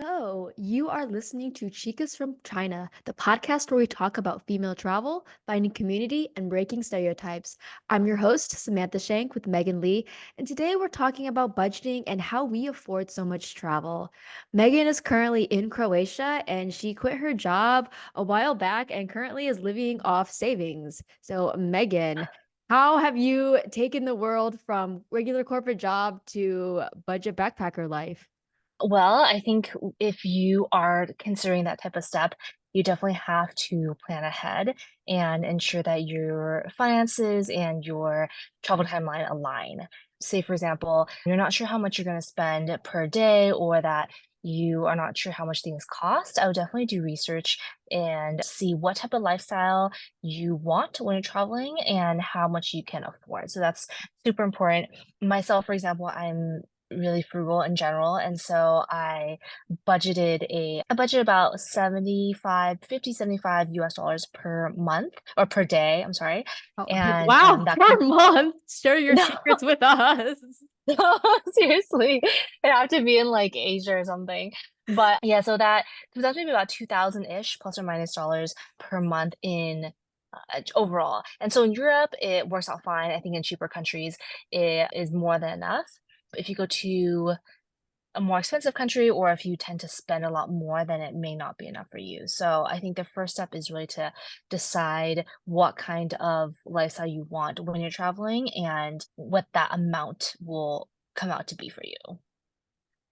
Oh, you are listening to Chicas from China, the podcast where we talk about female travel, finding community, and breaking stereotypes. I'm your host, Samantha Shank with Megan Lee, and today we're talking about budgeting and how we afford so much travel. Megan is currently in Croatia and she quit her job a while back and currently is living off savings. So, Megan, how have you taken the world from regular corporate job to budget backpacker life? Well, I think if you are considering that type of step, you definitely have to plan ahead and ensure that your finances and your travel timeline align. Say, for example, you're not sure how much you're going to spend per day or that you are not sure how much things cost. I would definitely do research and see what type of lifestyle you want when you're traveling and how much you can afford. So that's super important. Myself, for example, I'm really frugal in general, and so I budget about 75 US dollars per month or per day, I'm sorry. Oh, And wow, that per can month. Share your no, secrets with us. no, seriously. It have to be in like Asia or something. But yeah, so that comes out to maybe about 2000-ish plus or minus dollars per month in overall. And so in Europe, it works out fine. I think in cheaper countries, it is more than enough. If you go to a more expensive country or if you tend to spend a lot more, then it may not be enough for you. So I think the first step is really to decide what kind of lifestyle you want when you're traveling and what that amount will come out to be for you.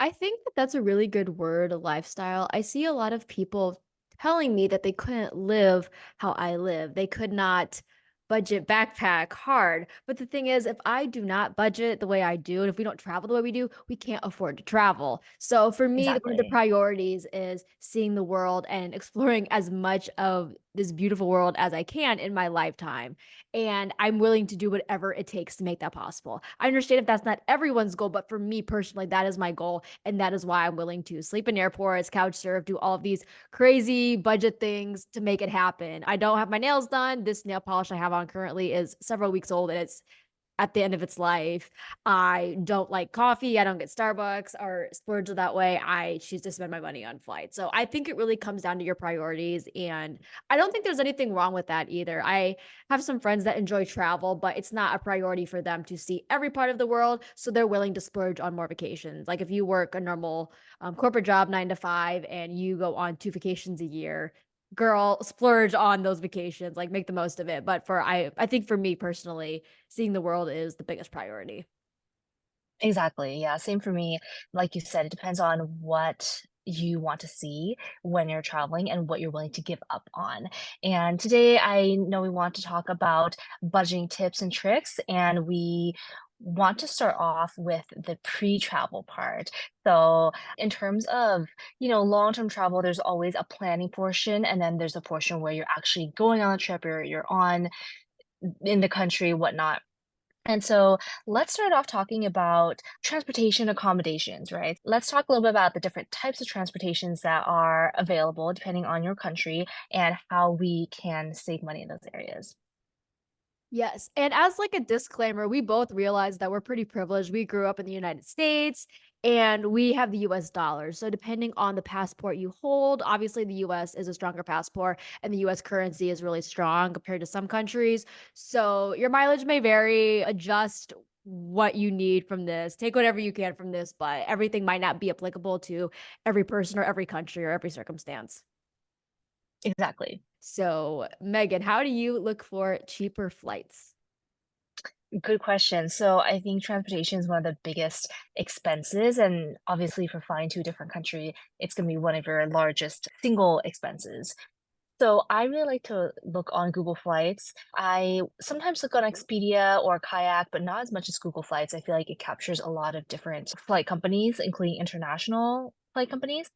I think that that's a really good word, lifestyle. I see a lot of people telling me that they couldn't live how I live. They could not budget backpack hard. But the thing is, if I do not budget the way I do, and if we don't travel the way we do, we can't afford to travel. So for me, one of the Exactly. priorities is seeing the world and exploring as much of this beautiful world as I can in my lifetime. And I'm willing to do whatever it takes to make that possible. I understand if that's not everyone's goal, but for me personally, that is my goal. And that is why I'm willing to sleep in airports, couch surf, do all of these crazy budget things to make it happen. I don't have my nails done. This nail polish I have on currently is several weeks old and it's at the end of its life. I don't like coffee. I don't get Starbucks or splurge that way. I choose to spend my money on flights. So I think it really comes down to your priorities. And I don't think there's anything wrong with that either. I have some friends that enjoy travel, but it's not a priority for them to see every part of the world. So they're willing to splurge on more vacations. Like if you work a normal corporate job, 9 to 5, and you go on 2 vacations a year, girl, splurge on those vacations, like make the most of it. But I think for me personally, seeing the world is the biggest priority. Exactly. Yeah. Same for me. Like you said, it depends on what you want to see when you're traveling and what you're willing to give up on. And today I know we want to talk about budgeting tips and tricks, and we want to start off with the pre-travel part. So, in terms of, long-term travel, there's always a planning portion, and then there's a portion where you're actually going on a trip, you're on in the country, whatnot. And so let's start off talking about transportation accommodations, right? Let's talk a little bit about the different types of transportations that are available depending on your country and how we can save money in those areas. Yes, and as like a disclaimer, we both realize that we're pretty privileged. We grew up in the United States and we have the US dollar. So depending on the passport you hold, obviously the US is a stronger passport and the US currency is really strong compared to some countries. So your mileage may vary, adjust what you need from this. Take whatever you can from this, but everything might not be applicable to every person or every country or every circumstance. Exactly. So, Megan, how do you look for cheaper flights? Good question. So I think transportation is one of the biggest expenses. And obviously, for flying to a different country, it's going to be one of your largest single expenses. So I really like to look on Google Flights. I sometimes look on Expedia or Kayak, but not as much as Google Flights. I feel like it captures a lot of different flight companies, including international flight companies.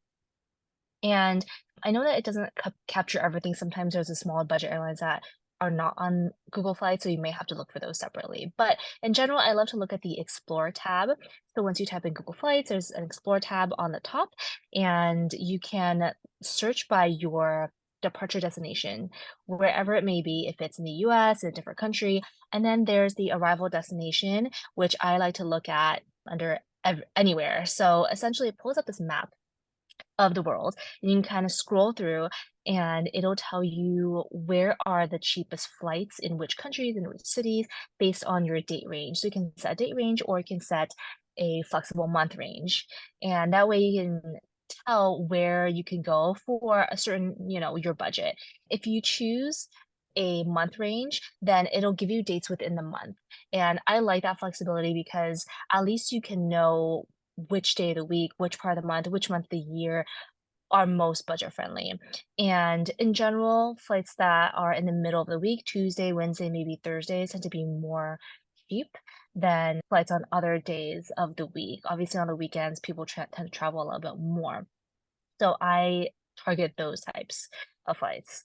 And I know that it doesn't capture everything. Sometimes there's a small budget airlines that are not on Google Flights, so you may have to look for those separately. But in general, I love to look at the Explore tab. So once you type in Google Flights, there's an Explore tab on the top, and you can search by your departure destination, wherever it may be, if it's in the US, in a different country. And then there's the arrival destination, which I like to look at under anywhere. So essentially, it pulls up this map of the world. And you can kind of scroll through and it'll tell you where are the cheapest flights in which countries and which cities based on your date range. So you can set a date range or you can set a flexible month range. And that way you can tell where you can go for a certain, your budget. If you choose a month range, then it'll give you dates within the month. And I like that flexibility because at least you can know which day of the week, which part of the month, which month of the year are most budget friendly. And in general, flights that are in the middle of the week, Tuesday, Wednesday, maybe Thursdays, tend to be more cheap than flights on other days of the week. Obviously, on the weekends, people tend to travel a little bit more. So I target those types of flights.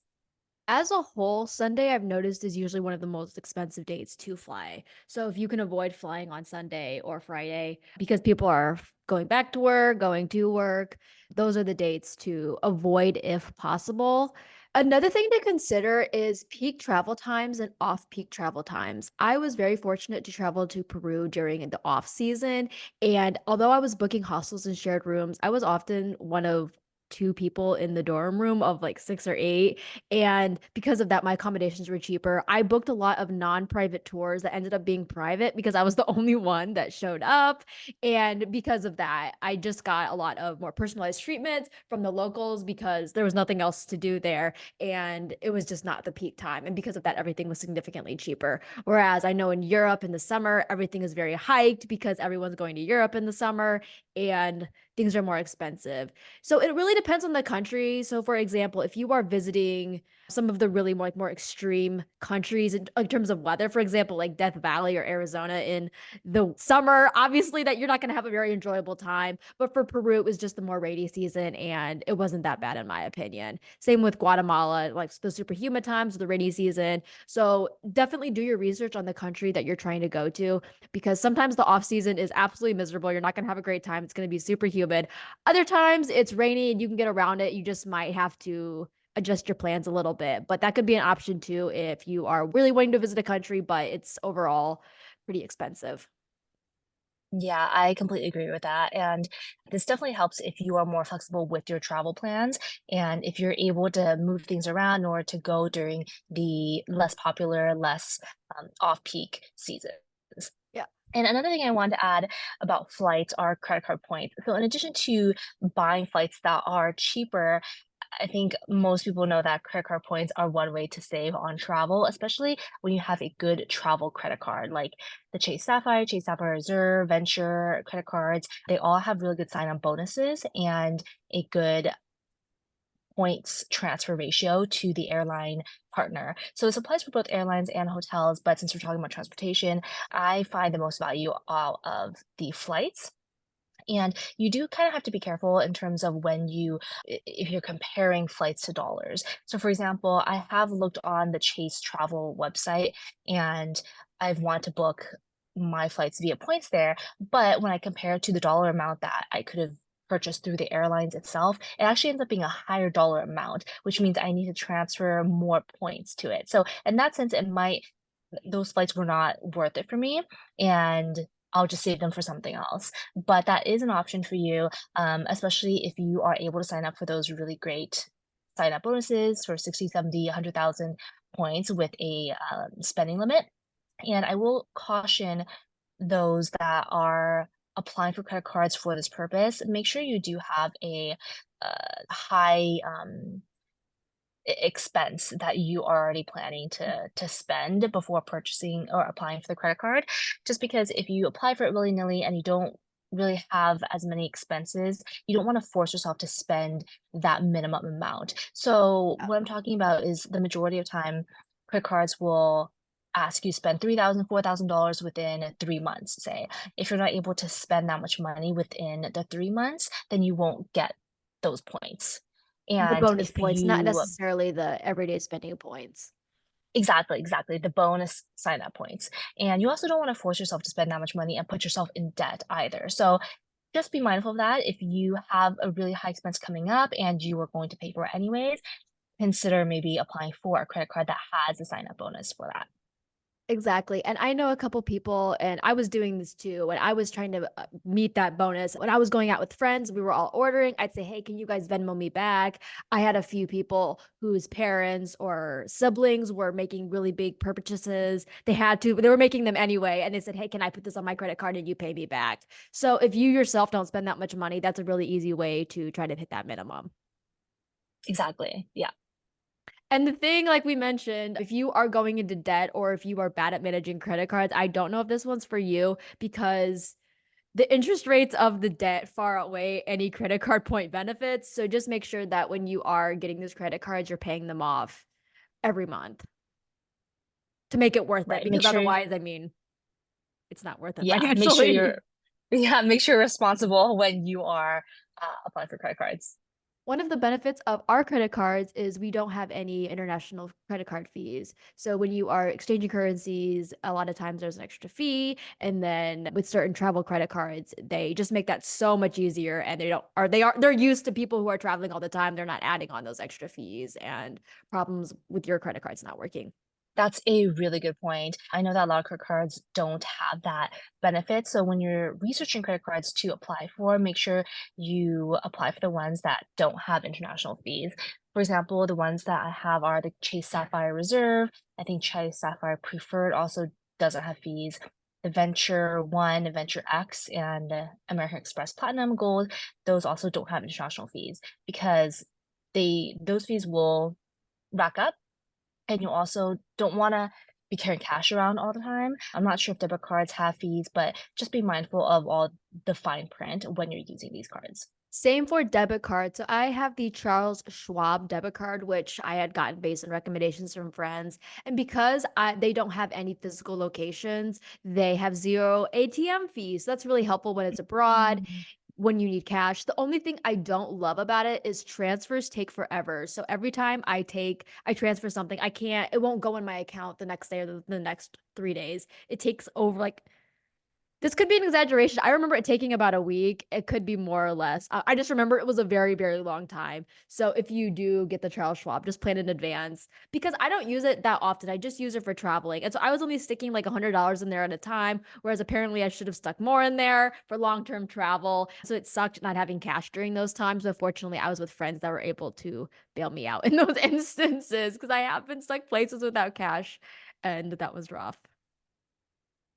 As a whole, Sunday I've noticed is usually one of the most expensive dates to fly. So if you can avoid flying on Sunday or Friday because people are going back to work, those are the dates to avoid if possible. Another thing to consider is peak travel times and off-peak travel times. I was very fortunate to travel to Peru during the off season, and although I was booking hostels and shared rooms, I was often one of two people in the dorm room of like six or eight, and because of that, my accommodations were cheaper. I booked a lot of non-private tours that ended up being private because I was the only one that showed up. And because of that, I just got a lot of more personalized treatments from the locals because there was nothing else to do there. And it was just not the peak time. And because of that, everything was significantly cheaper. Whereas I know in Europe in the summer, everything is very hiked because everyone's going to Europe in the summer and things are more expensive. So it really depends on the country. So for example, if you are visiting some of the really more extreme countries in terms of weather, for example, like Death Valley or Arizona in the summer, obviously that you're not going to have a very enjoyable time. But for Peru, it was just the more rainy season and it wasn't that bad in my opinion. Same with Guatemala, like the super humid times, the rainy season. So definitely do your research on the country that you're trying to go to because sometimes the off season is absolutely miserable. You're not going to have a great time. It's going to be super humid. Other times it's rainy and you can get around it. You just might have to adjust your plans a little bit. But that could be an option too if you are really wanting to visit a country, but it's overall pretty expensive. Yeah, I completely agree with that. And this definitely helps if you are more flexible with your travel plans and if you're able to move things around or to go during the less popular, less off-peak seasons. Yeah. And another thing I wanted to add about flights are credit card points. So in addition to buying flights that are cheaper, I think most people know that credit card points are one way to save on travel, especially when you have a good travel credit card, like the Chase Sapphire Reserve, Venture credit cards. They all have really good sign-on bonuses and a good points transfer ratio to the airline partner. So this applies for both airlines and hotels, but since we're talking about transportation, I find the most value out of the flights. And you do kind of have to be careful in terms of when if you're comparing flights to dollars. So, for example, I have looked on the Chase travel website and I've wanted to book my flights via points there. But when I compare it to the dollar amount that I could have purchased through the airlines itself, it actually ends up being a higher dollar amount, which means I need to transfer more points to it. So, in that sense, those flights were not worth it for me. And I'll just save them for something else. But that is an option for you, especially if you are able to sign up for those really great sign up bonuses for 60, 70, 100,000 points with a spending limit. And I will caution those that are applying for credit cards for this purpose. Make sure you do have a high expense that you are already planning to spend before purchasing or applying for the credit card. Just because if you apply for it willy-nilly and you don't really have as many expenses, you don't want to force yourself to spend that minimum amount. So what I'm talking about is the majority of time, credit cards will ask you to spend $3,000, $4,000 within 3 months, say. If you're not able to spend that much money within the 3 months, then you won't get those points. The And bonus if points, not you necessarily the everyday spending points. Exactly, exactly, the bonus sign-up points. And you also don't wanna force yourself to spend that much money and put yourself in debt either. So, just be mindful of that. If you have a really high expense coming up and you are going to pay for it anyways, consider maybe applying for a credit card that has a sign-up bonus for that. Exactly, and I know a couple people, and I was doing this too, when I was trying to, meet that bonus. When I was going out with friends, we were all ordering, I'd say, "Hey, can you guys Venmo me back?" I had a few people whose parents or siblings were making really big purchases. They were making them anyway, and they said, "Hey, can I put this on my credit card and you pay me back?" So if you yourself don't spend that much money, that's a really easy way to try to hit that minimum. Exactly. Yeah. And the thing, like we mentioned, if you are going into debt or if you are bad at managing credit cards, I don't know if this one's for you because the interest rates of the debt far outweigh any credit card point benefits. So just make sure that when you are getting these credit cards, you're paying them off every month to make it worth it. Right. Because otherwise, I mean, it's not worth it Yeah, make sure financially. you're yeah, make sure you're responsible when you are, applying for credit cards. One of the benefits of our credit cards is we don't have any international credit card fees. So when you are exchanging currencies, a lot of times there's an extra fee. And then with certain travel credit cards, they just make that so much easier and they're used to people who are traveling all the time. They're not adding on those extra fees and problems with your credit cards not working. That's a really good point. I know that a lot of credit cards don't have that benefit. So when you're researching credit cards to apply for, make sure you apply for the ones that don't have international fees. For example, the ones that I have are the Chase Sapphire Reserve. I think Chase Sapphire Preferred also doesn't have fees. The Venture One, the Venture X, and American Express Platinum Gold, those also don't have international fees because those fees will rack up and you also don't wanna be carrying cash around all the time. I'm not sure if debit cards have fees, but just be mindful of all the fine print when you're using these cards. Same for debit cards. So I have the Charles Schwab debit card, which I had gotten based on recommendations from friends. And because they don't have any physical locations, they have zero ATM fees. So that's really helpful when it's abroad, Mm. when you need cash. The only thing I don't love about it is transfers take forever. So every time I transfer something, it won't go in my account the next day or the next 3 days. It takes over like this could be an exaggeration. I remember it taking about a week. It could be more or less. I just remember it was a very, very long time. So if you do get the Charles Schwab, just plan in advance because I don't use it that often. I just use it for traveling. And so I was only sticking like $100 in there at a time, whereas apparently I should have stuck more in there for long-term travel. So it sucked not having cash during those times. But fortunately, I was with friends that were able to bail me out in those instances because I have been stuck places without cash and that was rough.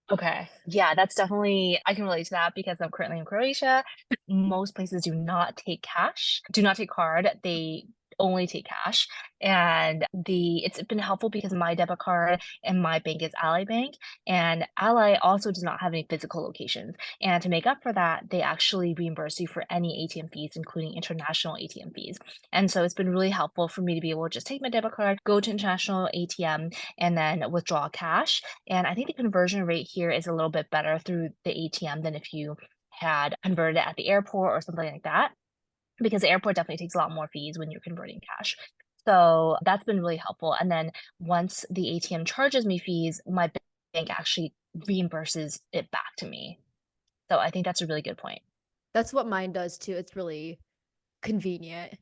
Okay. Yeah, that's definitely I can relate to that because I'm currently in Croatia. Most places do not take card. They only take cash. And it's been helpful because my debit card and my bank is Ally Bank, and Ally also does not have any physical locations. And to make up for that, they actually reimburse you for any ATM fees, including international ATM fees. And so it's been really helpful for me to be able to just take my debit card, go to international ATM, and then withdraw cash, and I think the conversion rate here is a little bit better through the ATM than if you had converted it at the airport or something like that, because the airport definitely takes a lot more fees when you're converting cash. So that's been really helpful. And then once the ATM charges me fees, my bank actually reimburses it back to me. So I think that's a really good point. That's what mine does too. It's really convenient.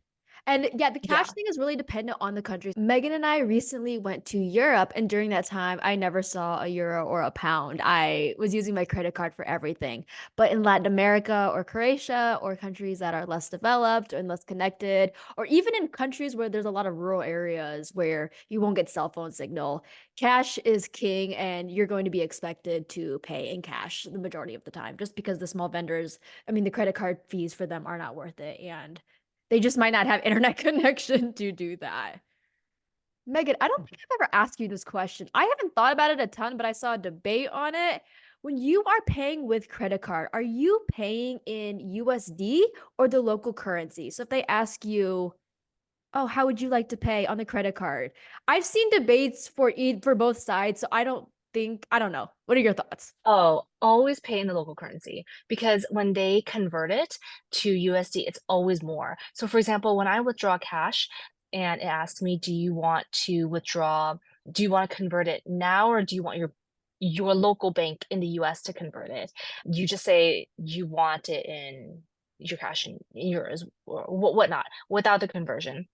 And yeah, the cash Yeah. thing is really dependent on the country. Megan and I recently went to Europe, and during that time, I never saw a euro or a pound. I was using my credit card for everything. But in Latin America or Croatia or countries that are less developed and less connected, or even in countries where there's a lot of rural areas where you won't get cell phone signal, cash is king, and you're going to be expected to pay in cash the majority of the time, just because the small vendors, I mean, the credit card fees for them are not worth it. And they just might not have internet connection to do that. Megan, I don't think I've ever asked you this question. I haven't thought about it a ton, but I saw a debate on it. When you are paying with credit card, are you paying in USD or the local currency? So if they ask you, "Oh, how would you like to pay on the credit card?" I've seen debates for both sides, so I don't know. What are your thoughts? Oh, always pay in the local currency because when they convert it to USD, it's always more. So, for example, when I withdraw cash and it asks me, do you want to convert it now or do you want your local bank in the US to convert it? You just say you want it in your cash in euros or whatnot without the conversion.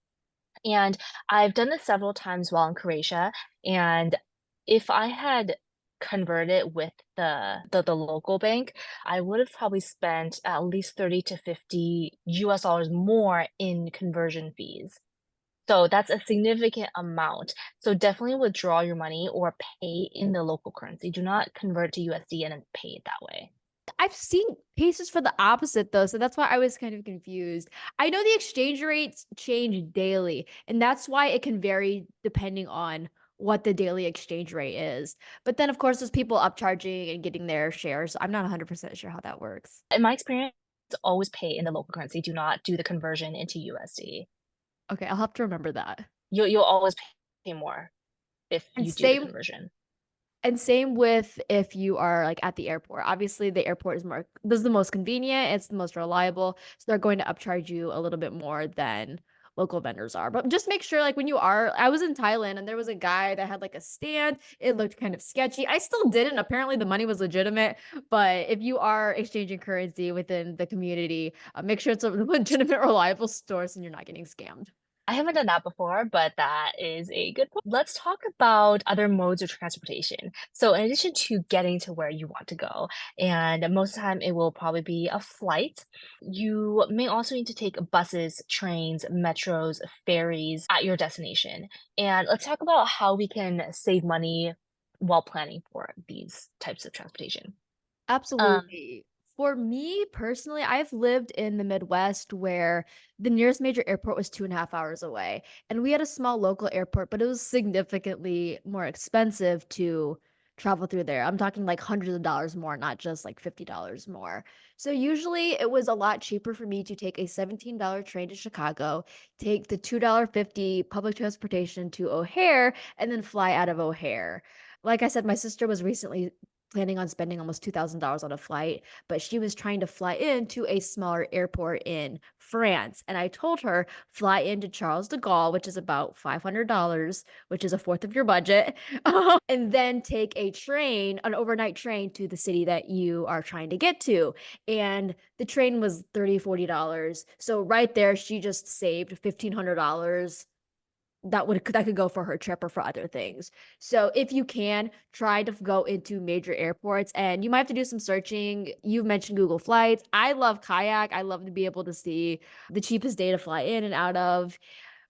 And I've done this several times while in Croatia. And if I had convert it with the local bank, I would have probably spent at least 30 to 50 US dollars more in conversion fees. So that's a significant amount. So definitely withdraw your money or pay in the local currency. Do not convert to USD and then pay it that way. I've seen cases for the opposite though, so that's why I was kind of confused. I know the exchange rates change daily, and that's why it can vary depending on what the daily exchange rate is. But then, of course, there's people upcharging and getting their shares. So I'm not 100% sure how that works. In my experience, always pay in the local currency. Do not do the conversion into USD. Okay, I'll have to remember that. You'll always pay more if And you do the same conversion. And same with if you are like at the airport. Obviously, the airport is more this is the most convenient, it's the most reliable. So they're going to upcharge you a little bit more than local vendors are. But just make sure like when you are I was in Thailand and there was a guy that had like a stand. It looked kind of sketchy. I still didn't. Apparently the money was legitimate, but if you are exchanging currency within the community, make sure it's a legitimate reliable source and you're not getting scammed. I haven't done that before, but that is a good point. Let's talk about other modes of transportation. So, in addition to getting to where you want to go, and most of the time it will probably be a flight, you may also need to take buses, trains, metros, ferries at your destination. And let's talk about how we can save money while planning for these types of transportation. Um, Absolutely. For me personally, I've lived in the Midwest where the nearest major airport was 2.5 hours away. And we had a small local airport, but it was significantly more expensive to travel through there. I'm talking like hundreds of dollars more, not just like $50 more. So usually it was a lot cheaper for me to take a $17 train to Chicago, take the $2.50 public transportation to O'Hare, and then fly out of O'Hare. Like I said, my sister was recently planning on spending almost $2,000 on a flight, but she was trying to fly into a smaller airport in France. And I told her, fly into Charles de Gaulle, which is about $500, which is a fourth of your budget, and then take a train, an overnight train to the city that you are trying to get to. And the train was $30, $40. So right there, she just saved $1,500 that could go for her trip or for other things. So if you can, try to go into major airports and you might have to do some searching. You've mentioned Google Flights. I love Kayak. I love to be able to see the cheapest day to fly in and out of,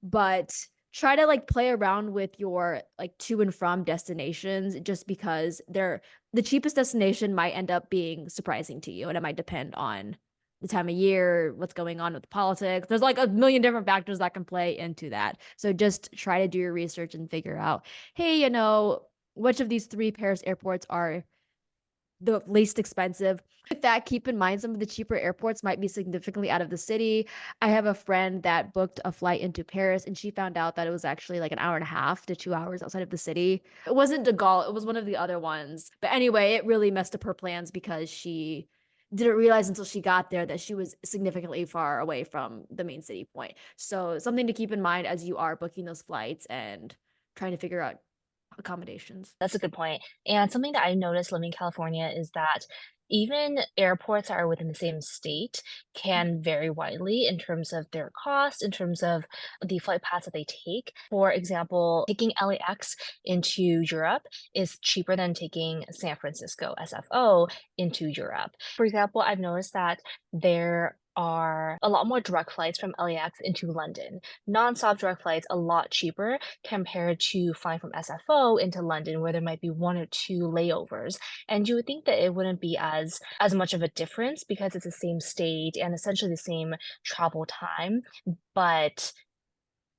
but try to like play around with your like to and from destinations just because they're the cheapest destination might end up being surprising to you and it might depend on the time of year, what's going on with politics. There's like a million different factors that can play into that. So just try to do your research and figure out, hey, which of these three Paris airports are the least expensive. With that, keep in mind some of the cheaper airports might be significantly out of the city. I have a friend that booked a flight into Paris and she found out that it was actually like an hour and a half to 2 hours outside of the city. It wasn't de Gaulle, it was one of the other ones. But anyway, it really messed up her plans because she didn't realize until she got there that she was significantly far away from the main city point. So, something to keep in mind as you are booking those flights and trying to figure out accommodations. That's a good point. And something that I noticed living in California is that even airports that are within the same state can vary widely in terms of their cost, in terms of the flight paths that they take. For example, taking LAX into Europe is cheaper than taking San Francisco SFO into Europe. For example, I've noticed that there are a lot more direct flights from LAX into London. Non-stop direct flights a lot cheaper compared to flying from SFO into London, where there might be one or two layovers. And you would think that it wouldn't be as much of a difference because it's the same state and essentially the same travel time, but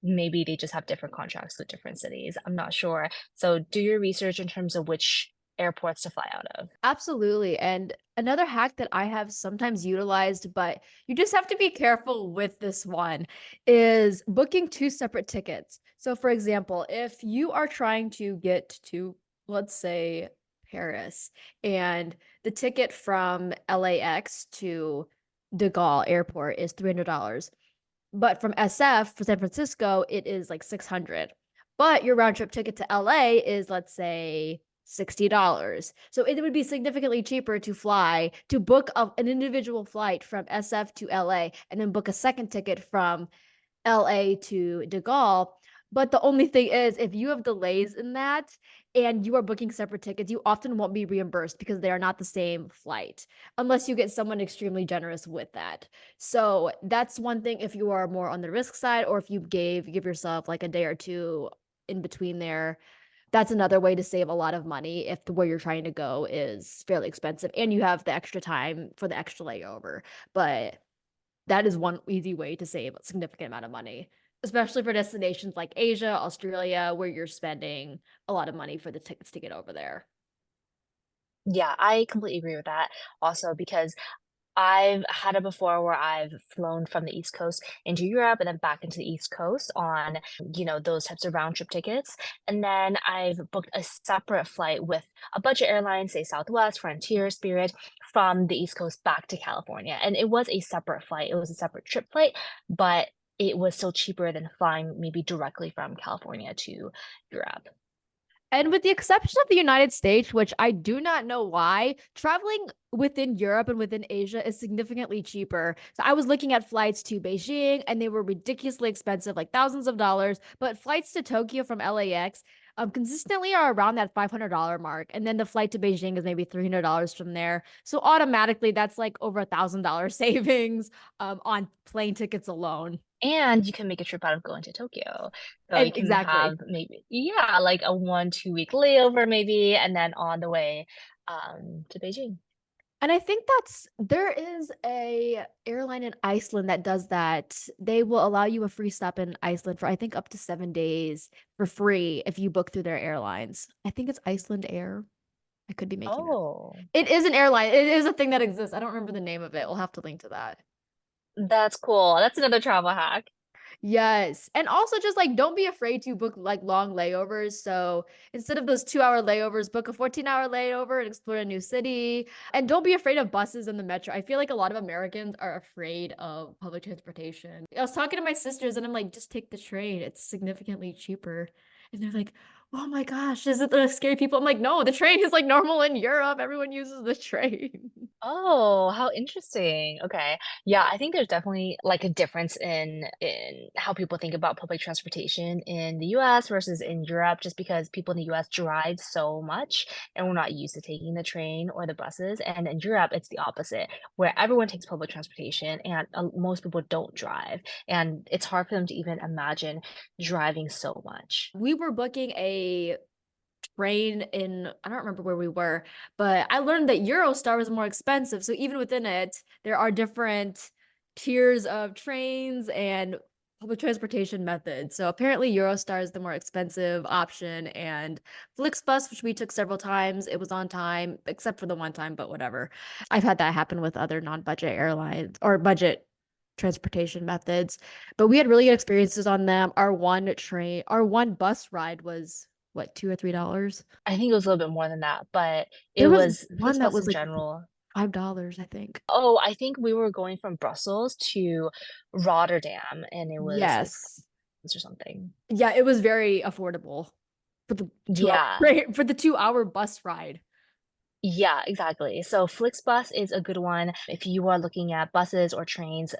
maybe they just have different contracts with different cities. I'm not sure. So do your research in terms of which airports to fly out of. Absolutely. And another hack that I have sometimes utilized, but you just have to be careful with this one, is booking two separate tickets. So, for example, if you are trying to get to, let's say, Paris, and the ticket from LAX to De Gaulle Airport is $300, but from SF for San Francisco, it is like 600. But your round trip ticket to LA is, let's say, $60. So it would be significantly cheaper to fly, to book an individual flight from SF to LA and then book a second ticket from LA to De Gaulle But the only thing is, if you have delays in that and you are booking separate tickets, you often won't be reimbursed because they are not the same flight, unless you get someone extremely generous with that. So that's one thing if you are more on the risk side, or if you give yourself like a day or two in between there. That's another way to save a lot of money if where you're trying to go is fairly expensive and you have the extra time for the extra layover. But that is one easy way to save a significant amount of money, especially for destinations like Asia, Australia, where you're spending a lot of money for the tickets to get over there. Yeah, I completely agree with that also because I've had it before where I've flown from the East Coast into Europe and then back into the East Coast on, those types of round trip tickets. And then I've booked a separate flight with a budget airline, say Southwest, Frontier, Spirit, from the East Coast back to California. And it was a separate flight. It was a separate trip flight, but it was still cheaper than flying maybe directly from California to Europe. And with the exception of the United States, which I do not know why, traveling within Europe and within Asia is significantly cheaper. So I was looking at flights to Beijing and they were ridiculously expensive, like thousands of dollars. But flights to Tokyo from LAX consistently are around that $500 mark. And then the flight to Beijing is maybe $300 from there. So automatically that's like over $1,000 savings on plane tickets alone. And you can make a trip out of going to Tokyo. So you And can have exactly. maybe, yeah, like a 1, 2 week layover maybe, and then on the way, to Beijing. And I think there is a airline in Iceland that does that. They will allow you a free stop in Iceland for I think up to 7 days for free if you book through their airlines. I think it's Iceland Air. I could be making that. Oh, It is an airline. It is a thing that exists. I don't remember the name of it. We'll have to link to that. that's cool. That's another travel hack. Yes. And also just like don't be afraid to book like long layovers. So instead of those 2 hour layovers, book a 14-hour layover and explore a new city. And don't be afraid of buses and the metro. I feel like a lot of Americans are afraid of public transportation. I was talking to my sisters and I'm like, just take the train. It's significantly cheaper. And they're like, oh my gosh, is it the scary people? I'm like, no, the train is like normal in Europe. Everyone uses the train. Oh, how interesting. Okay. Yeah, I think there's definitely like a difference in how people think about public transportation in the US versus in Europe just because people in the US drive so much and we're not used to taking the train or the buses. And in Europe, it's the opposite, where everyone takes public transportation and most people don't drive. And it's hard for them to even imagine driving so much. We were booking a train in I don't remember where we were, but I learned that Eurostar was more expensive. So even within it, there are different tiers of trains and public transportation methods. So apparently Eurostar is the more expensive option and Flixbus, which we took several times, it was on time, except for the one time, but whatever. I've had that happen with other non-budget airlines or budget transportation methods, but we had really good experiences on them. Our one bus ride was what, $2 or $3? I think it was a little bit more than that, but it There was was one that FlixBus was in like general. $5, I think. Oh, I think we were going from Brussels to Rotterdam, and it was like Yes. or something. Yeah, it was very affordable for the 2 hour Yeah. right, for the 2 hour bus ride. Yeah, exactly. So Flixbus is a good one. If you are looking at buses or trains,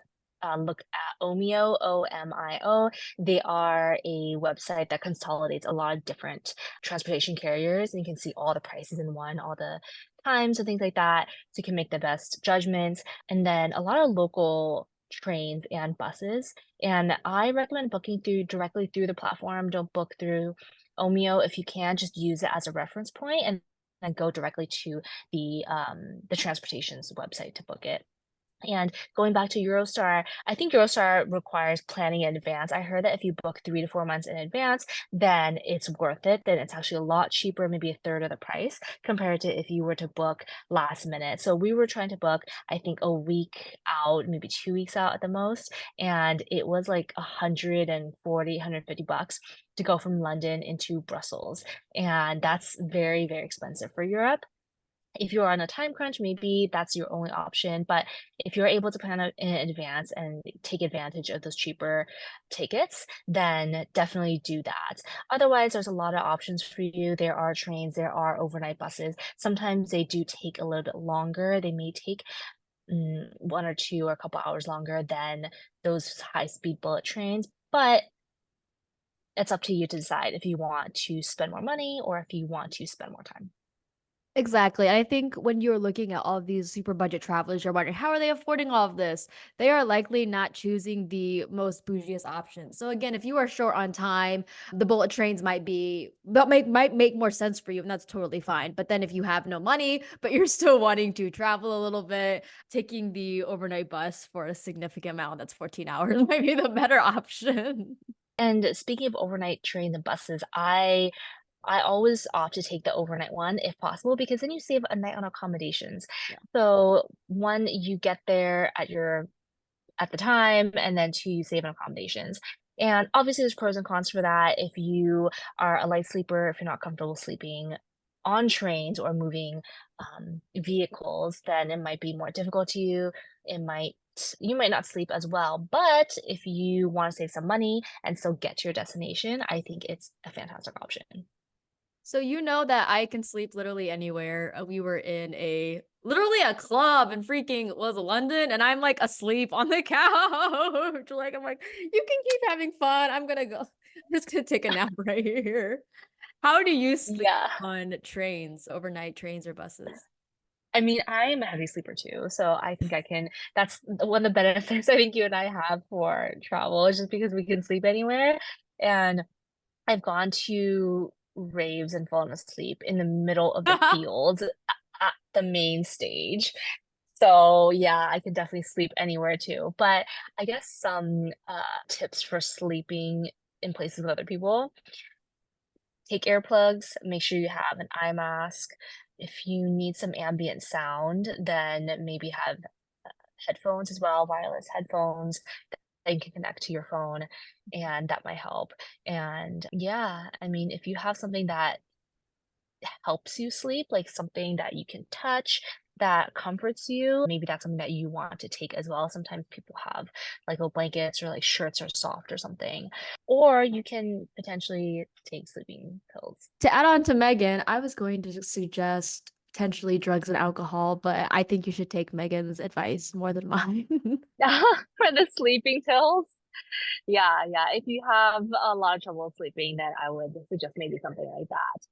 look at Omio, OMIO. They are a website that consolidates a lot of different transportation carriers, and you can see all the prices in one, all the times and things like that, so you can make the best judgments. And then a lot of local trains and buses. And I recommend booking directly through the platform. Don't book through Omio if you can. Just use it as a reference point and go directly to the transportation's website to book it. And going back to Eurostar, I think Eurostar requires planning in advance. I heard that if you book 3 to 4 months in advance, then it's worth it. Then it's actually a lot cheaper, maybe a third of the price compared to if you were to book last minute. So we were trying to book, I think, a week out, maybe 2 weeks out at the most, and it was like 140, $150 to go from London into Brussels. And that's very, very expensive for Europe. If you're on a time crunch, maybe that's your only option, but if you're able to plan out in advance and take advantage of those cheaper tickets, then definitely do that. Otherwise, there's a lot of options for you. There are trains, there are overnight buses. Sometimes they do take a little bit longer. They may take 1 or 2 or a couple hours longer than those high-speed bullet trains, but It's up to you to decide if you want to spend more money or if you want to spend more time. Exactly. I think when you're looking at all of these super budget travelers, you're wondering, how are they affording all of this? They are likely not choosing the most bougiest option. So again, if you are short on time, the bullet trains might make more sense for you, and that's totally fine. But then if you have no money, but you're still wanting to travel a little bit, taking the overnight bus for a significant amount, that's 14 hours, might be the better option. And speaking of overnight train and buses, I always opt to take the overnight one if possible because then you save a night on accommodations. Yeah. So one, you get there at the time, and then two, you save on accommodations. And obviously, there's pros and cons for that. If you are a light sleeper, if you're not comfortable sleeping on trains or moving vehicles, then it might be more difficult to you. It might you might not sleep as well. But if you want to save some money and still get to your destination, I think it's a fantastic option. So you know that I can sleep literally anywhere. We were in a literally a club in freaking was London, and I'm like asleep on the couch. Like I'm like, you can keep having fun. I'm gonna go. I'm just gonna take a nap right here. How do you sleep Yeah. on trains, overnight trains or buses? I mean, I'm a heavy sleeper too, so I think I can that's one of the benefits I think you and I have for travel is just because we can sleep anywhere. And I've gone to raves and fallen asleep in the middle of the field at the main stage. So, yeah, I can definitely sleep anywhere too. But I guess some tips for sleeping in places with other people. Take earplugs, make sure you have an eye mask. If you need some ambient sound, then maybe have headphones as well, wireless headphones that you can connect to your phone, and that might help. And yeah, I mean, if you have something that helps you sleep, like something that you can touch that comforts you, maybe that's something that you want to take as well. Sometimes people have like little blankets or like shirts are soft or something. Or you can potentially take sleeping pills. To add on to Megan, I was going to suggest potentially drugs and alcohol, but I think you should take Megan's advice more than mine. For the sleeping pills? Yeah, yeah. If you have a lot of trouble sleeping, then I would suggest maybe something like that.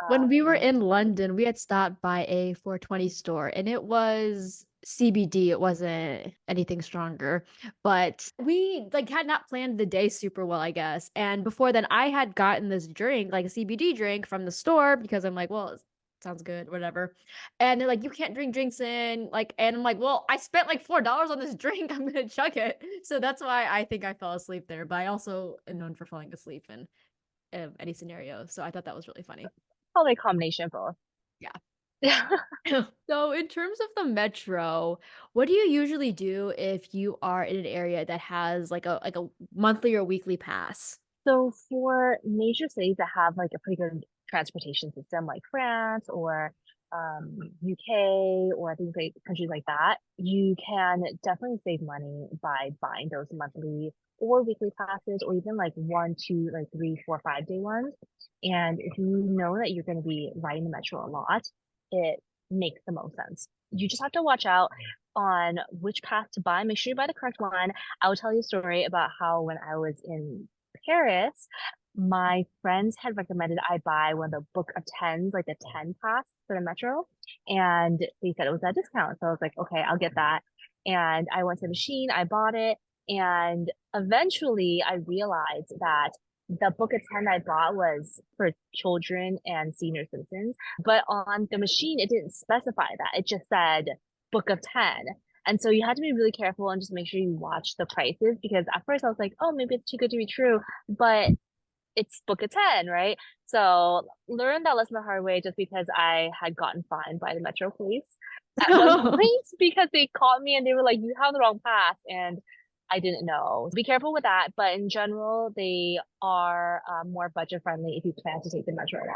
When we were Um, in London, we had stopped by a 420 store and it was CBD. It wasn't anything stronger, but we like had not planned the day super well, I guess. And before then, I had gotten this drink, like a CBD drink from the store because I'm like, well, it sounds good, whatever. And they're like, you can't drink drinks in like, and I'm like, well, I spent like $4 on this drink. I'm gonna chug it. So that's why I think I fell asleep there. But I also am known for falling asleep in any scenario. So I thought that was really funny. Probably a combination of both. Yeah. Yeah. So, in terms of the metro, what do you usually do if you are in an area that has like a monthly or weekly pass? So for major cities that have like a pretty good transportation system, like France or UK or things like countries like that, you can definitely save money by buying those monthly or weekly passes, or even like 1, 2, like 3, 4, 5 day ones. And if you know that you're going to be riding the metro a lot, it makes the most sense. You just have to watch out on which pass to buy. Make sure you buy the correct one. I will tell you a story about how when I was in Paris, my friends had recommended I buy one of the book of tens, like the 10 pass for the metro. And they said it was at a discount. So I was like, okay, I'll get that. And I went to the machine, I bought it. And eventually I realized that the book of 10 I bought was for children and senior citizens. But on the machine, it didn't specify that. It just said book of 10. And so you had to be really careful and just make sure you watch the prices because at first I was like, oh, maybe it's too good to be true, but it's book of 10, right? So learned that lesson the hard way just because I had gotten fined by the Metro police at one point because they caught me and they were like, you have the wrong pass. And I didn't know. Be careful with that. But in general, they are more budget friendly if you plan to take the Metro a lot.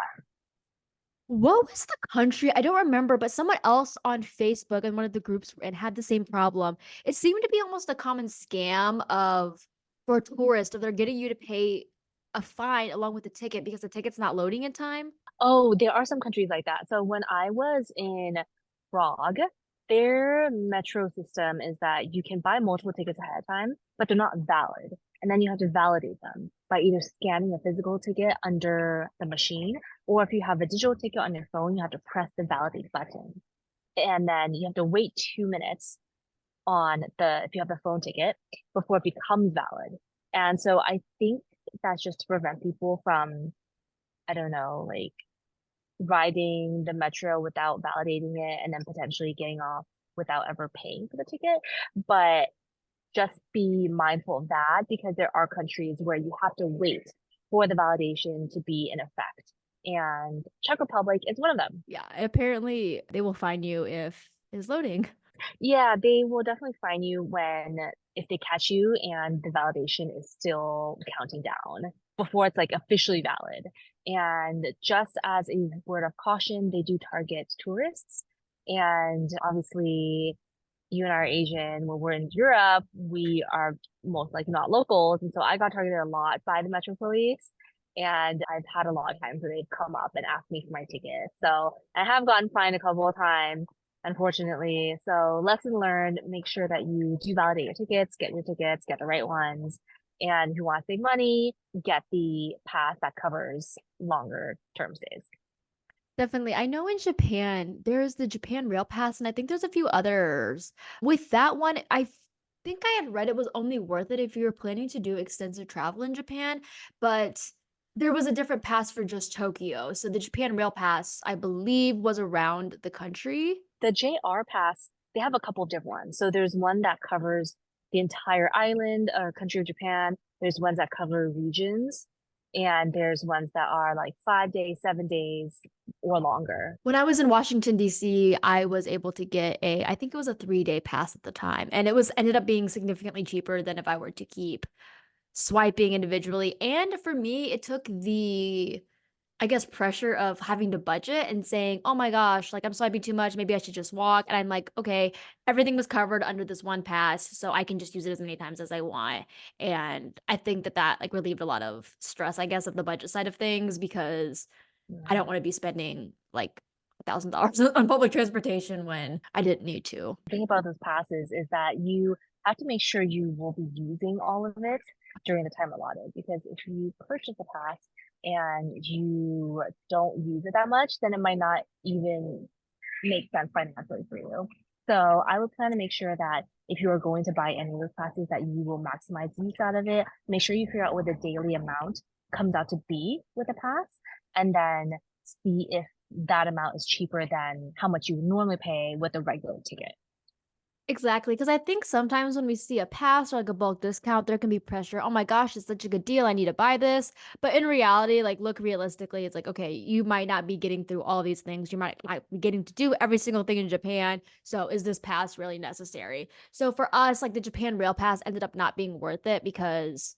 What was the country? I don't remember, but someone else on Facebook in one of the groups and had the same problem. It seemed to be almost a common scam of for tourists, of they're getting you to pay a fine along with the ticket because the ticket's not loading in time. Oh, there are some countries like that. So when I was in Prague, their metro system is that you can buy multiple tickets ahead of time, but they're not valid. and then you have to validate them by either scanning a physical ticket under the machine, or if you have a digital ticket on your phone, you have to press the validate button. And then you have to wait 2 minutes on the if you have the phone ticket before it becomes valid. And so I think that's just to prevent people from, I don't know, like riding the metro without validating it and then potentially getting off without ever paying for the ticket. But just be mindful of that because there are countries where you have to wait for the validation to be in effect. And Czech Republic is one of them. Yeah, apparently they will find you if it's loading. Yeah, they will definitely fine you when if they catch you and the validation is still counting down before it's like officially valid. And just as a word of caution, they do target tourists. And obviously, you and I are Asian. When we're in Europe, we are most likely not locals. And so I got targeted a lot by the Metro Police. And I've had a lot of times where they've come up and asked me for my ticket. So I have gotten fined a couple of times, unfortunately. So lesson learned, make sure that you do validate your tickets, get the right ones. And if you want to save money, get the pass that covers longer term stays. Definitely. I know in Japan, there's the Japan Rail Pass, and I think there's a few others. With that one, think I had read it was only worth it if you were planning to do extensive travel in Japan, but there was a different pass for just Tokyo. So the Japan Rail Pass, I believe, was around the country. The JR Pass, they have a couple of different ones. So there's one that covers the entire island or country of Japan. There's ones that cover regions, and there's ones that are like 5 days, 7 days, or longer. When I was in Washington, D.C., I was able to get I think it was a 3-day pass at the time, and it was ended up being significantly cheaper than if I were to keep swiping individually. And for me, it took the, I guess, pressure of having to budget and saying, oh my gosh, like I'm swiping too much. Maybe I should just walk. And I'm like, okay, everything was covered under this one pass. So I can just use it as many times as I want. And I think that that like relieved a lot of stress, I guess, of the budget side of things because I don't Yeah. want to be spending like $1,000 on public transportation when I didn't need to. The thing about those passes is that you have to make sure you will be using all of it during the time allotted. Because if you purchase a pass and you don't use it that much, then it might not even make sense financially for you. So I would plan to make sure that if you are going to buy any of those classes, that you will maximize use out of it. Make sure you figure out what the daily amount comes out to be with a pass, and then see if that amount is cheaper than how much you would normally pay with a regular ticket. Exactly, because I think sometimes when we see a pass or like a bulk discount, there can be pressure. Oh my gosh, it's such a good deal. I need to buy this. But in reality, like look realistically, it's like, okay, you might not be getting through all these things. You might not be getting to do every single thing in Japan. So is this pass really necessary? So for us, like the Japan Rail Pass ended up not being worth it because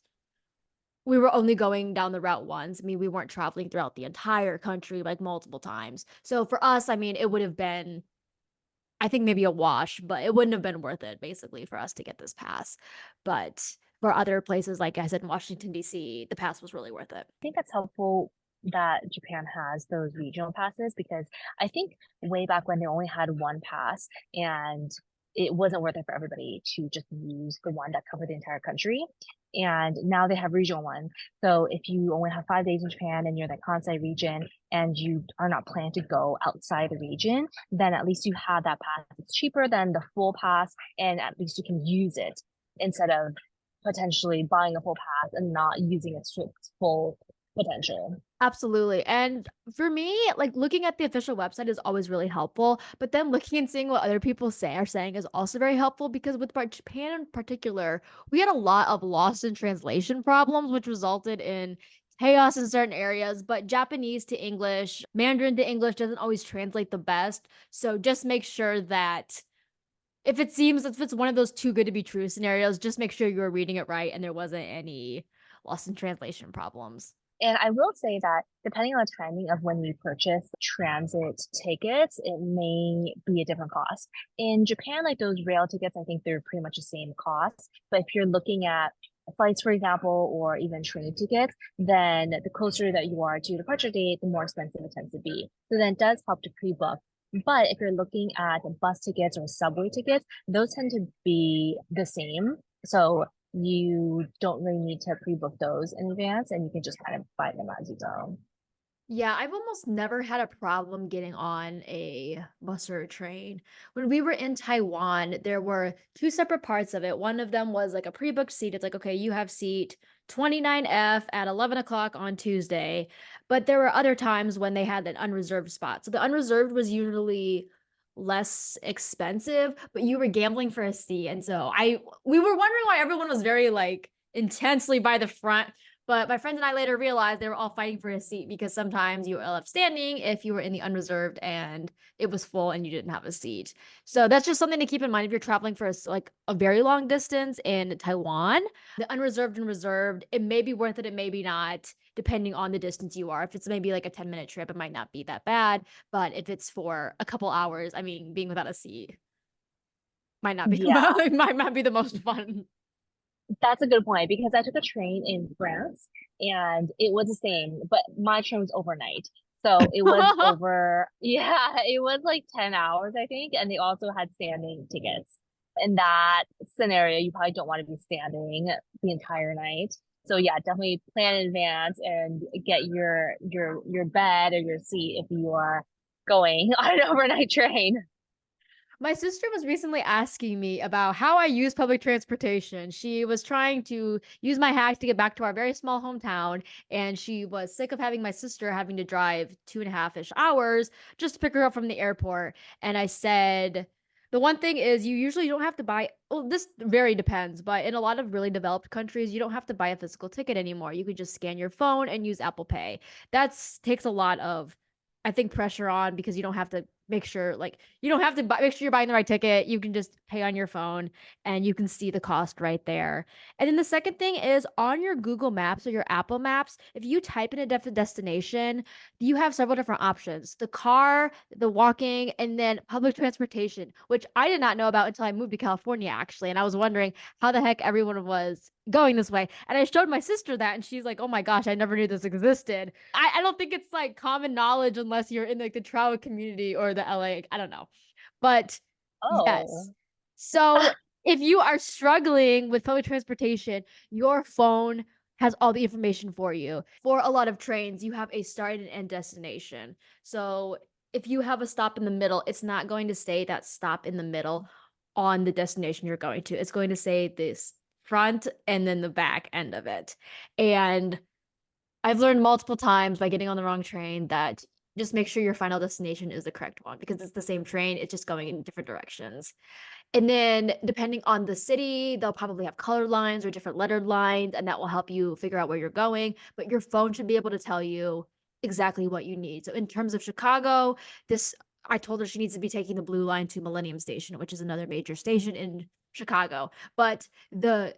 we were only going down the route once. I mean, we weren't traveling throughout the entire country like multiple times. So for us, I mean, it would have been I think maybe a wash, but it wouldn't have been worth it basically for us to get this pass. But for other places, like I said, in Washington, D.C., the pass was really worth it. Think that's helpful that Japan has those regional passes because I think way back when they only had one pass and it wasn't worth it for everybody to just use the one that covered the entire country. And now they have regional ones. So if you only have 5 days in Japan and you're the Kansai region and you are not planning to go outside the region, then at least you have that pass. It's cheaper than the full pass and at least you can use it instead of potentially buying a full pass and not using its full potential. Absolutely. And for me, like looking at the official website is always really helpful. But then looking and seeing what other people are saying is also very helpful because with Japan in particular, we had a lot of lost in translation problems, which resulted in chaos in certain areas. But Japanese to English, Mandarin to English doesn't always translate the best. So just make sure that if it's one of those too good to be true scenarios, just make sure you were reading it right and there wasn't any lost in translation problems. And I will say that depending on the timing of when you purchase transit tickets, it may be a different cost. In Japan, like those rail tickets, I think they're pretty much the same cost. But if you're looking at flights, for example, or even train tickets, then the closer that you are to your departure date, the more expensive it tends to be. So then it does help to pre-book. But if you're looking at bus tickets or subway tickets, those tend to be the same. So you don't really need to pre-book those in advance, and you can just kind of buy them as you go. Yeah, I've almost never had a problem getting on a bus or a train. When we were in Taiwan, there were two separate parts of it. One of them was like a pre-booked seat. It's like, okay, you have seat 29F at 11 o'clock on Tuesday. But there were other times when they had an unreserved spot. So the unreserved was usually less expensive, but you were gambling for a seat. And so we were wondering why everyone was very like intensely by the front, but my friends and I later realized they were all fighting for a seat because sometimes you were left standing if you were in the unreserved and it was full and you didn't have a seat. So that's just something to keep in mind if you're traveling for like a very long distance in Taiwan. The unreserved and reserved, it may be worth it, it may be not, depending on the distance you are. If it's maybe like a 10-minute trip, it might not be that bad. But if it's for a couple hours, I mean, being without a seat might not be the Yeah, might not be the most fun. that's a good point because I took a train in France and it was the same, but my train was overnight. So it was over, yeah, it was like 10 hours, I think. And they also had standing tickets. In that scenario, you probably don't want to be standing the entire night. So yeah, definitely plan in advance and get your bed or your seat if you are going on an overnight train. My sister was recently asking me about how I use public transportation. She was trying to use my hack to get back to our very small hometown, and she was sick of having my sister having to drive 2.5-ish hours just to pick her up from the airport. And I said, the one thing is you usually don't have to buy, well, this very depends, but in a lot of really developed countries, you don't have to buy a physical ticket anymore. You could just scan your phone and use Apple Pay. That's takes a lot of, I think, pressure on because you don't have to make sure like you don't have to make sure you're buying the right ticket. You can just pay on your phone and you can see the cost right there. And then the second thing is on your Google Maps or your Apple Maps, if you type in a destination, you have several different options: the car, the walking, and then public transportation, which I did not know about until I moved to California, actually. And I was wondering how the heck everyone was going this way. And I showed my sister that, and she's like, oh my gosh, I never knew this existed. I don't think it's like common knowledge unless you're in like the travel community or the LA. I don't know. But yes. Oh. So if you are struggling with public transportation, your phone has all the information for you. For a lot of trains, you have a start and end destination. So if you have a stop in the middle, it's not going to say that stop in the middle on the destination you're going to. It's going to say this front and then the back end of it. And I've learned multiple times by getting on the wrong train that just make sure your final destination is the correct one because it's the same train, it's just going in different directions. And then depending on the city, they'll probably have colored lines or different lettered lines, and that will help you figure out where you're going. But your phone should be able to tell you exactly what you need. So in terms of Chicago, this I told her she needs to be taking the blue line to Millennium Station, which is another major station in Chicago. But the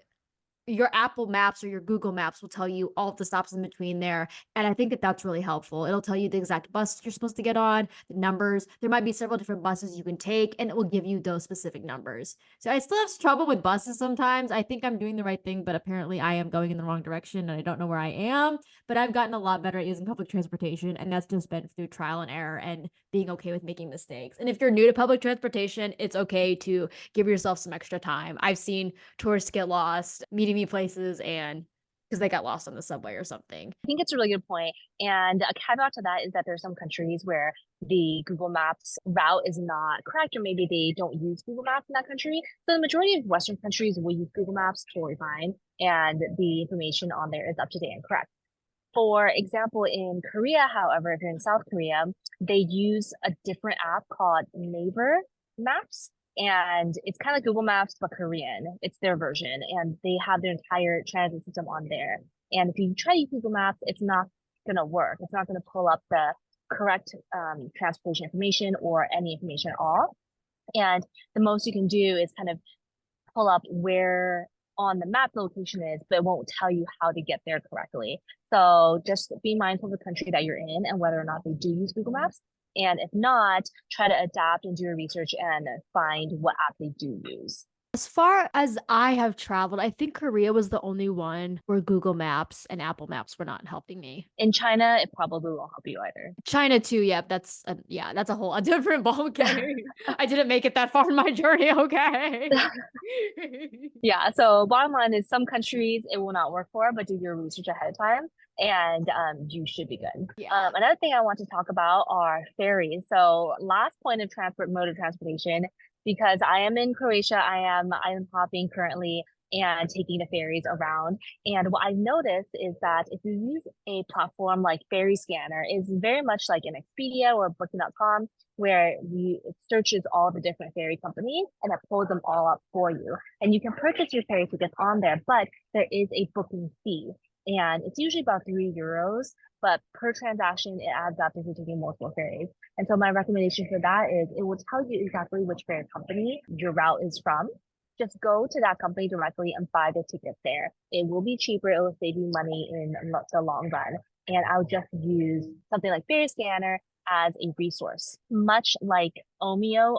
your Apple Maps or your Google Maps will tell you all of the stops in between there. And I think that that's really helpful. It'll tell you the exact bus you're supposed to get on, the numbers. There might be several different buses you can take, and it will give you those specific numbers. So I still have trouble with buses sometimes. I think I'm doing the right thing, but apparently I am going in the wrong direction and I don't know where I am. But I've gotten a lot better at using public transportation, and that's just been through trial and error and being okay with making mistakes. And if you're new to public transportation, it's okay to give yourself some extra time. I've seen tourists get lost, meeting me places and because they got lost on the subway or something. I think it's a really good point. And a caveat to that is that there are some countries where the Google Maps route is not correct, or maybe they don't use Google Maps in that country. So the majority of Western countries will use Google Maps totally fine, and the information on there is up to date and correct. For example, in Korea, however, if you're in South Korea, they use a different app called Naver Maps. And it's kind of like Google Maps, but Korean. It's their version. And they have their entire transit system on there. And if you try to use Google Maps, it's not going to work. It's not going to pull up the correct transportation information or any information at all. And the most you can do is kind of pull up where on the map the location is, but it won't tell you how to get there correctly. So just be mindful of the country that you're in and whether or not they do use Google Maps. And if not, try to adapt and do your research and find what app they do use. As far as I have traveled, I think Korea was the only one where Google Maps and Apple Maps were not helping me. In China, it probably won't help you either. China too, yep, that's a whole a different ball game. I didn't make it that far in my journey, okay. Yeah, so bottom line is some countries it will not work for, but do your research ahead of time and you should be good. Yeah. Another thing I want to talk about are ferries. So last point of transport mode of transportation, because I am in Croatia, I am island hopping currently and taking the ferries around. And what I've noticed is that if you use a platform like Ferry Scanner, is very much like an Expedia or Booking.com, where it searches all the different ferry companies and it pulls them all up for you. And you can purchase your ferry tickets on there, but there is a booking fee. And it's usually about €3, but per transaction, it adds up if you're taking multiple ferries. And so my recommendation for that is it will tell you exactly which ferry company your route is from. Just go to that company directly and buy the tickets there. It will be cheaper. It will save you money in the long run. And I'll just use something like Ferry Scanner as a resource. Much like Omeo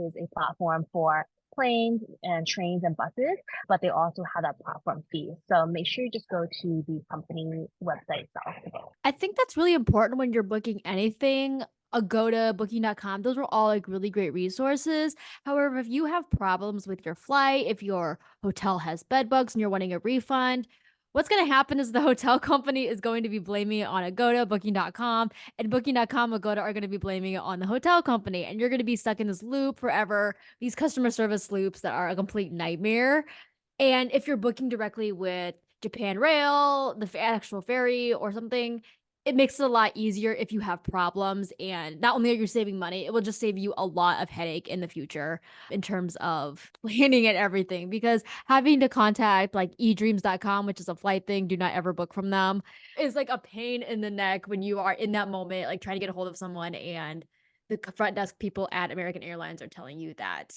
is a platform for planes and trains and buses, but they also have that platform fee. So make sure you just go to the company website itself. I think that's really important when you're booking anything. Agoda, Booking.com, those are all like really great resources. However, if you have problems with your flight, if your hotel has bed bugs and you're wanting a refund, what's going to happen is the hotel company is going to be blaming it on Agoda, Booking.com, and Booking.com, Agoda are going to be blaming it on the hotel company. And you're going to be stuck in this loop forever, these customer service loops that are a complete nightmare. And if you're booking directly with Japan Rail, the actual ferry or something, it makes it a lot easier if you have problems. And not only are you saving money, it will just save you a lot of headache in the future in terms of planning and everything. Because having to contact like edreams.com, which is a flight thing, do not ever book from them, is like a pain in the neck when you are in that moment, like trying to get a hold of someone and the front desk people at American Airlines are telling you that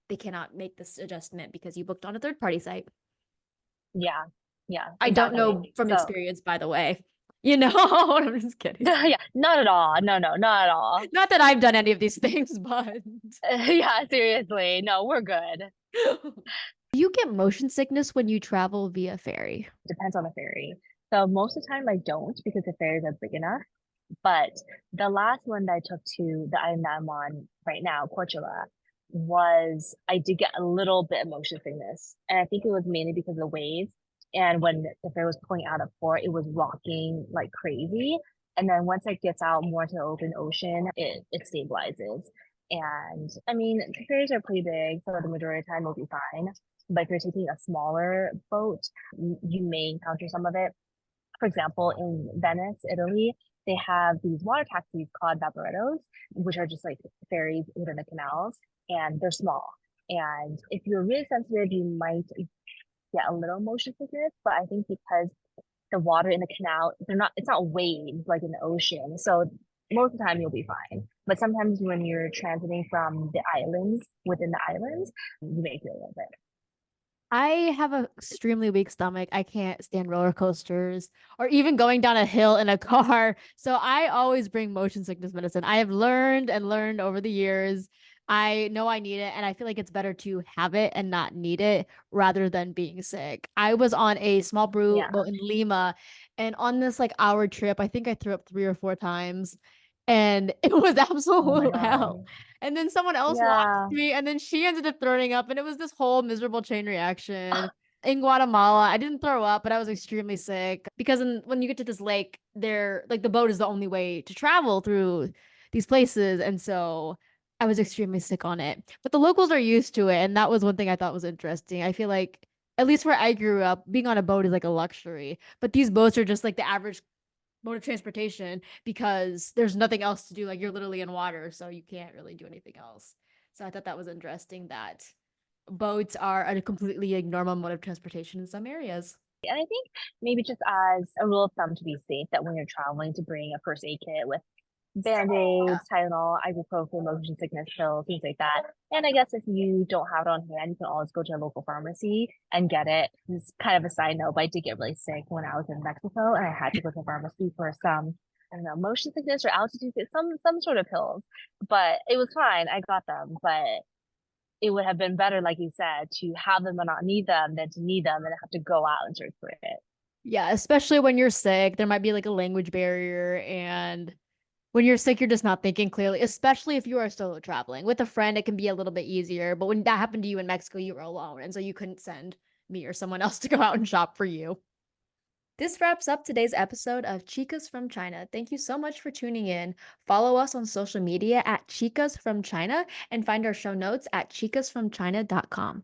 they cannot make this adjustment because you booked on a third party site. Yeah, yeah, I don't exactly. know from So experience, by the way. You know, I'm just kidding. yeah, not at all. No, no, not at all. Not that I've done any of these things, but Yeah, seriously. No, we're good. do you get motion sickness when you travel via ferry? Depends on the ferry. So most of the time I don't because the ferries are big enough. But the last one that I took to the island that I'm on right now, Portugal, was I did get a little bit of motion sickness. And I think it was mainly because of the waves. And when the ferry was pulling out of port, it was rocking like crazy. And then once it gets out more to the open ocean, it stabilizes. And I mean, the ferries are pretty big, so the majority of the time will be fine. But if you're taking a smaller boat, you may encounter some of it. For example, in Venice, Italy, they have these water taxis called vaporettos, which are just like ferries within the canals, and they're small. And if you're really sensitive, you might get a little motion sickness. But I think because the water in the canal, it's not waves like in the ocean. So most of the time you'll be fine. But sometimes when you're transiting from the islands within the islands, you may feel a little bit. I have an extremely weak stomach. I can't stand roller coasters or even going down a hill in a car. So I always bring motion sickness medicine. I have learned and learned over the years. I know I need it, and I feel like it's better to have it and not need it rather than being sick. I was on a small brew Yeah. boat in Lima, and on this like hour trip, I think I threw up 3 or 4 times, and it was Oh my absolute hell. God. And then someone else watched Yeah. me, and then she ended up throwing up, and it was this whole miserable chain reaction. In Guatemala, I didn't throw up, but I was extremely sick because when you get to this lake, there like the boat is the only way to travel through these places, and so I was extremely sick on it. But the locals are used to it, and that was one thing I thought was interesting. I feel like at least where I grew up, being on a boat is like a luxury, but these boats are just like the average mode of transportation because there's nothing else to do. Like you're literally in water, so you can't really do anything else. So I thought that was interesting that boats are a completely like, normal mode of transportation in some areas. And I think maybe just as a rule of thumb to be safe, that when you're traveling, to bring a first aid kit with band-aids, Tylenol, ibuprofen, motion sickness pills, things like that. And I guess if you don't have it on hand, you can always go to a local pharmacy and get it. This is kind of a side note, but I did get really sick when I was in Mexico and I had to go to a pharmacy for some, I don't know, motion sickness or altitude, some sort of pills. But it was fine. I got them. But it would have been better, like you said, to have them and not need them than to need them and have to go out and search for it. Yeah, especially when you're sick, there might be like a language barrier. And when you're sick, you're just not thinking clearly, especially if you are solo traveling. With a friend, it can be a little bit easier. But when that happened to you in Mexico, you were alone. And so you couldn't send me or someone else to go out and shop for you. This wraps up today's episode of Chicas from China. Thank you so much for tuning in. Follow us on social media at Chicas from China and find our show notes at chicasfromchina.com.